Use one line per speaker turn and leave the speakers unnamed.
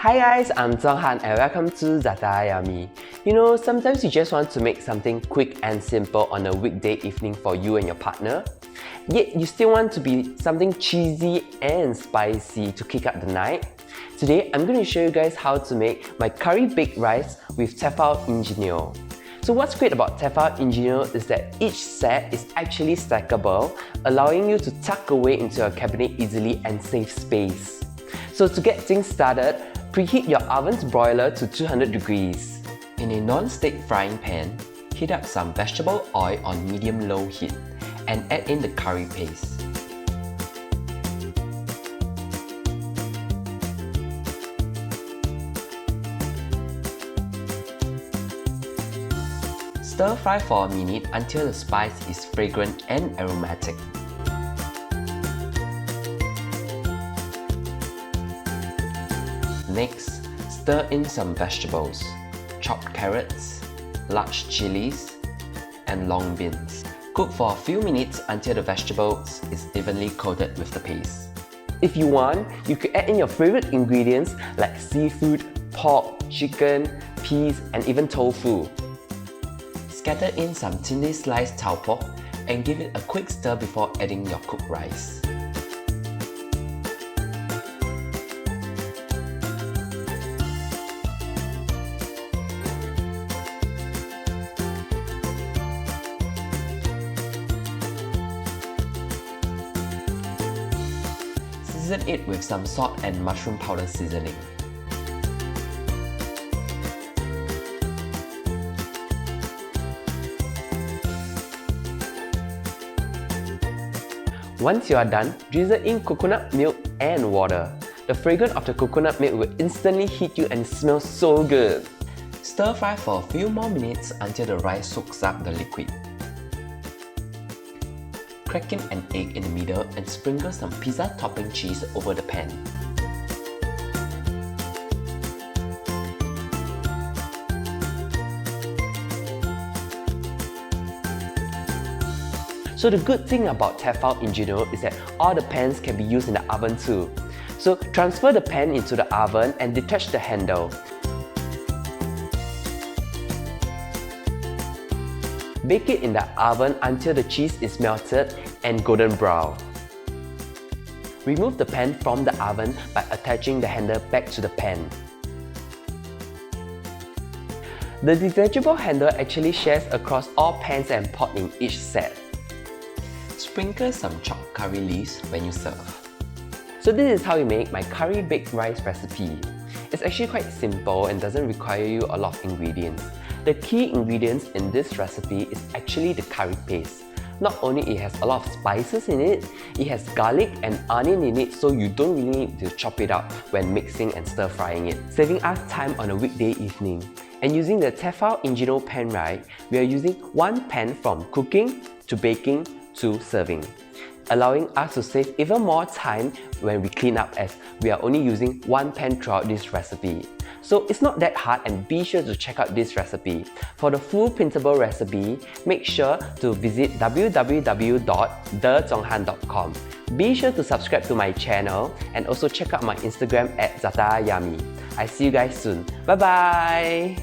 Hi guys, I'm Zhonghan and welcome to ZaTaYaYummy. You know, sometimes you just want to make something quick and simple on a weekday evening for you and your partner. Yet you still want to be something cheesy and spicy to kick up the night. Today, I'm going to show you guys how to make my curry baked rice with Tefal Ingenio. So what's great about Tefal Ingenio is that each set is actually stackable, allowing you to tuck away into your cabinet easily and save space. So to get things started, preheat your oven's broiler to 200 degrees. In a non-stick frying pan, heat up some vegetable oil on medium-low heat and add in the curry paste. Stir fry for a minute until the spice is fragrant and aromatic. Next, stir in some vegetables, chopped carrots, large chilies, and long beans. Cook for a few minutes until the vegetables is evenly coated with the paste. If you want, you could add in your favorite ingredients like seafood, pork, chicken, peas, and even tofu. Scatter in some thinly sliced tau pork and give it a quick stir before adding your cooked rice. Season it with some salt and mushroom powder seasoning. Once you are done, drizzle in coconut milk and water. The fragrance of the coconut milk will instantly hit you and smell so good. Stir fry for a few more minutes until the rice soaks up the liquid. Crack in an egg in the middle and sprinkle some pizza topping cheese over the pan. So the good thing about Tefal Ingenio is that all the pans can be used in the oven too. So transfer the pan into the oven and detach the handle. Bake it in the oven until the cheese is melted and golden brown. Remove the pan from the oven by attaching the handle back to the pan. The detachable handle actually shares across all pans and pot in each set. Sprinkle some chopped curry leaves when you serve. So this is how you make my curry baked rice recipe. It's actually quite simple and doesn't require you a lot of ingredients. The key ingredients in this recipe is actually the curry paste. Not only it has a lot of spices in it, it has garlic and onion in it, so you don't really need to chop it up when mixing and stir frying it, saving us time on a weekday evening. And using the Tefal Ingenio pan, right, we are using one pan from cooking to baking to serving, allowing us to save even more time when we clean up, as we are only using one pan throughout this recipe. So it's not that hard, and be sure to check out this recipe. For the full printable recipe, make sure to visit www.thezhonghan.com. Be sure to subscribe to my channel and also check out my Instagram at ZaTaYaYummy. I see you guys soon. Bye bye!